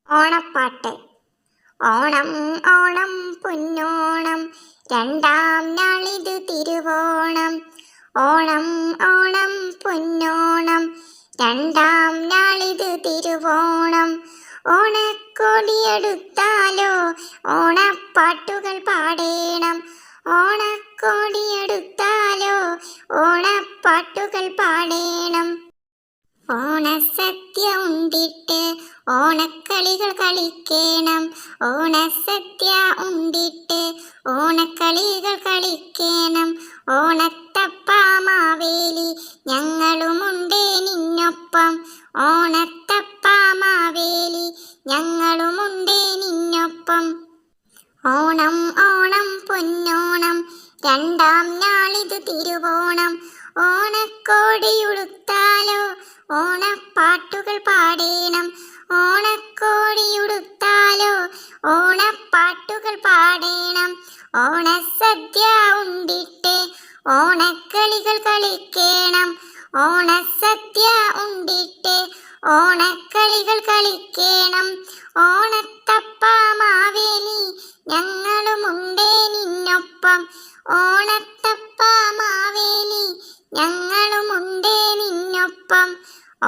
ഓണപ്പാട്ട്. ഓണം ഓണം പൊന്നോണം, രണ്ടാം നാളിത് തിരുവോണം. ഓണം ഓണം പൊന്നോണം, രണ്ടാം നാളിത് തിരുവോണം. ഓണക്കോടിയെടുത്താലോ ഓണപ്പാട്ടുകൾ പാടേണം. ഓണക്കോടിയെടുത്താലോ ഓണപ്പാട്ടുകൾ പാടേണം. ഓണസദ്യ ഉണ്ടിട്ട് ഓണക്കളികൾ കളിക്കേണം. ഓണസദ്യ ഉണ്ടിട്ട് ഓണക്കളികൾ കളിക്കേണം. ഓണത്തപ്പാമാവേലി ഞങ്ങളുമുണ്ടേ നിന്നൊപ്പം. ഓണത്തപ്പാമാവേലി ഞങ്ങളുമുണ്ടേ നിന്നൊപ്പം. ഓണം ഓണം പൊന്നോണം, രണ്ടാം നാളിത് തിരുവോണം. ഓണക്കോടിയുടുത്താലോ ഓണപ്പാട്ടുകൾ പാടേണം. ഓണക്കോടിയുടുത്താലോ ഓണപ്പാട്ടുകൾ പാടേണം. ഓണസദ്യ ഉണ്ടിട്ട് ഓണക്കളികൾ കളിക്കേണം. ഓണസദ്യ ഉണ്ടിട്ട് ഓണക്കളികൾ കളിക്കേണം. ഓണത്തപ്പാമാവേലി ഞങ്ങളുമുണ്ടേ നിന്നൊപ്പം. ഓണത്തപ്പാമാവേലി ഞങ്ങളുമുണ്ടേ നിന്നൊപ്പം.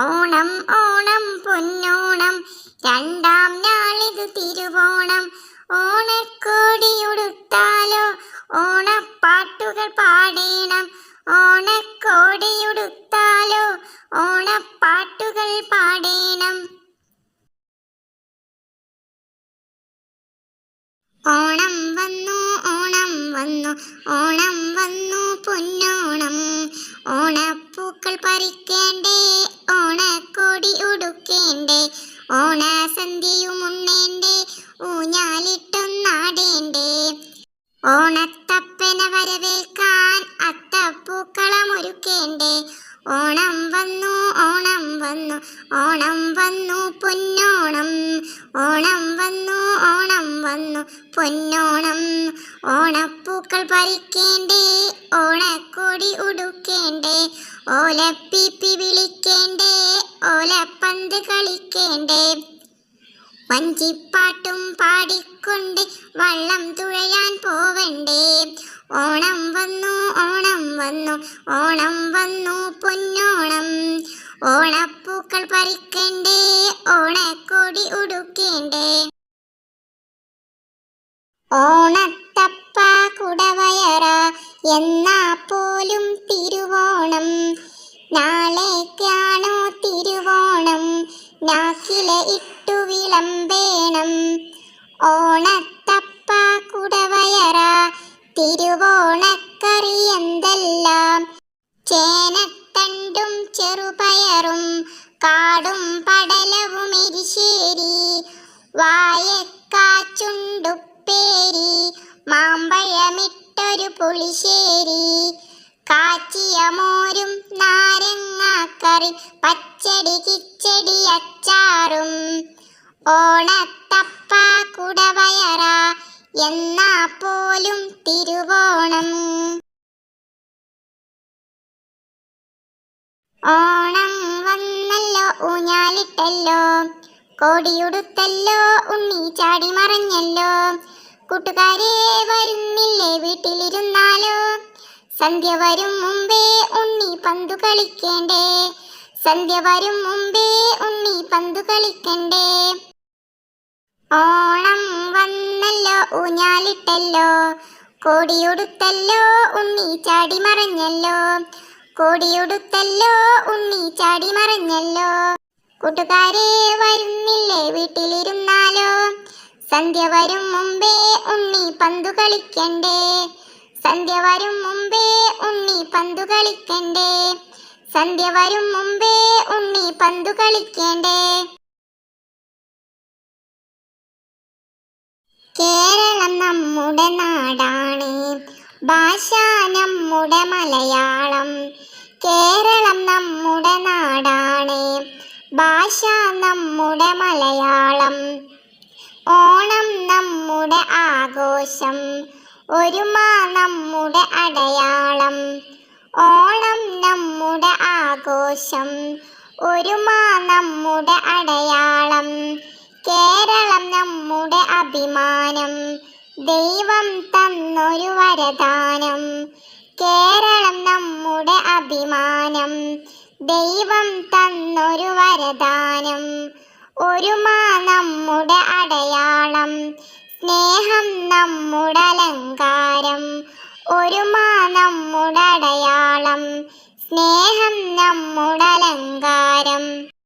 ഓണം ഓണം പൊന്നോണം, രണ്ടാം നാളിത് തിരുവോണം. ഓണക്കോടിയുടുത്താലോ ഓണപ്പാട്ടുകൾ പാടേണം. ഓണക്കോടിയുടുത്താലോ ഓണപ്പാട്ടുകൾ പാടേണം. ഓണം വന്നു ഓണം വന്നു ഓണം വന്നു പൊന്നോണം. ഓണപ്പൂക്കൾ പറിക്കേണ്ടേ ഓണക്കോടി ഉടുക്കേണ്ടേ. ഓണസന്ധ്യയും ഉണ്ണേണ്ടേ ഊഞ്ഞാലിട്ടൊന്നാടേണ്ടേ. ഓണത്തപ്പനെ വരവേൽക്കാൻ അത്തപ്പൂക്കളമൊരുക്കേണ്ടേ. ഓണം വന്നു ഓണം വന്നു ഓണം വന്നു പൊന്നോണം. ഓണം വന്നു ഓണം വന്നു പൊന്നോണം. ഓണപ്പൂക്കൾ പറിക്കേണ്ടേ ഓണക്കോടി ഉടുക്കേണ്ടേ. ഓലപ്പീപ്പി വിളിക്കേണ്ടേ ഓലപ്പന്ത് കളിക്കേണ്ടേ. വഞ്ചിപ്പാട്ടും പാടിക്കൊണ്ട് വള്ളം തുഴയാൻ പോവണ്ടേ. ഓണം വന്നു ഓണം വന്നു ഓണം വന്നു പൊന്നോണം. ഓണപ്പൂക്കൾ പറിക്കണ്ടേ ഓണക്കോടി ഉടുക്കേണ്ടേ. ഓണത്തപ്പ കുടവയറ എന്നാ പോലും തിരുവോണം. നാളേക്കാണോ തിരുവോണം, നാക്കിലെ ഇട്ടു വിളമ്പേണം. ഓണത്തപ്പ കുടവയറ തിരുവോണക്കറി എന്തെല്ലാം. ചേനത്തണ്ടും ചെറുപയറും കാടും പടലവും എരിശ്ശേരി. വായക്കാച്ചുണ്ടുപ്പേരി മാമ്പഴമിട്ടൊരു പുളിശ്ശേരി. കാച്ചിയ മോരും നാരങ്ങാക്കറി പച്ചടി കിച്ചടി അച്ചാറും. ഓണത്തപ്പ കുടവയറ എന്നാ പോലും തിരുവോണം. ഓണം വന്നല്ലോ ഊഞ്ഞാലിട്ടല്ലോ, കോടിയുടുത്തല്ലോ ഉണ്ണി ചാടി മറഞ്ഞല്ലോ. കൂട്ടുകാരെ വരുന്നില്ലേ വീട്ടിലിരുന്നാലോ. സന്ധ്യ വരും മുമ്പേ ഉണ്ണി പന്തു കളിക്കേണ്ടേ. സന്ധ്യ വരും മുമ്പേ ഉണ്ണി പന്തു കളിക്കണ്ടേ. ഓണം വന്നല്ലോ ഊഞ്ഞാലിട്ടല്ലോ, കോടിയുടുത്തല്ലോ ഉണ്ണി ചാടി മറഞ്ഞല്ലോ. കോടിയുടുത്തല്ലോ ഉണ്ണി ചാടി മറഞ്ഞല്ലോ. കൂട്ടുകാരെ വരുന്നില്ലേ വീട്ടിലിരുന്നാലോ. സന്ധ്യ വരും മുമ്പേ ഉണ്ണി പന്തു കളിക്കണ്ടേ. സന്ധ്യ വരും മുമ്പേ ഉണ്ണി പന്തു കളിക്കണ്ടേ. സന്ധ്യ വരും മുമ്പേ ഉണ്ണി പന്തു കളിക്കേണ്ടേ. കേരളം നമ്മുടെ നാടാണ്, ഭാഷ നമ്മുടെ മലയാളം. കേരളം നമ്മുടെ നാടാണ്, ഭാഷ നമ്മുടെ മലയാളം. ഓണം നമ്മുടെ ആഘോഷം, ഒരുമ നമ്മുടെ അടയാളം. ഓണം നമ്മുടെ ആഘോഷം, ഒരുമ നമ്മുടെ അടയാളം. കേരളം നമ്മുടെ അഭിമാനം, ദൈവം തന്നൊരു വരദാനം. കേരളം നമ്മുടെ അഭിമാനം, ദൈവം തന്നൊരു വരദാനം. ഒരുമ നമ്മുടെ അടയാളം, സ്നേഹം നമ്മുടെ അലങ്കാരം. ഒരുമ നമ്മുടെ അടയാളം, സ്നേഹം നമ്മുടെ അലങ്കാരം.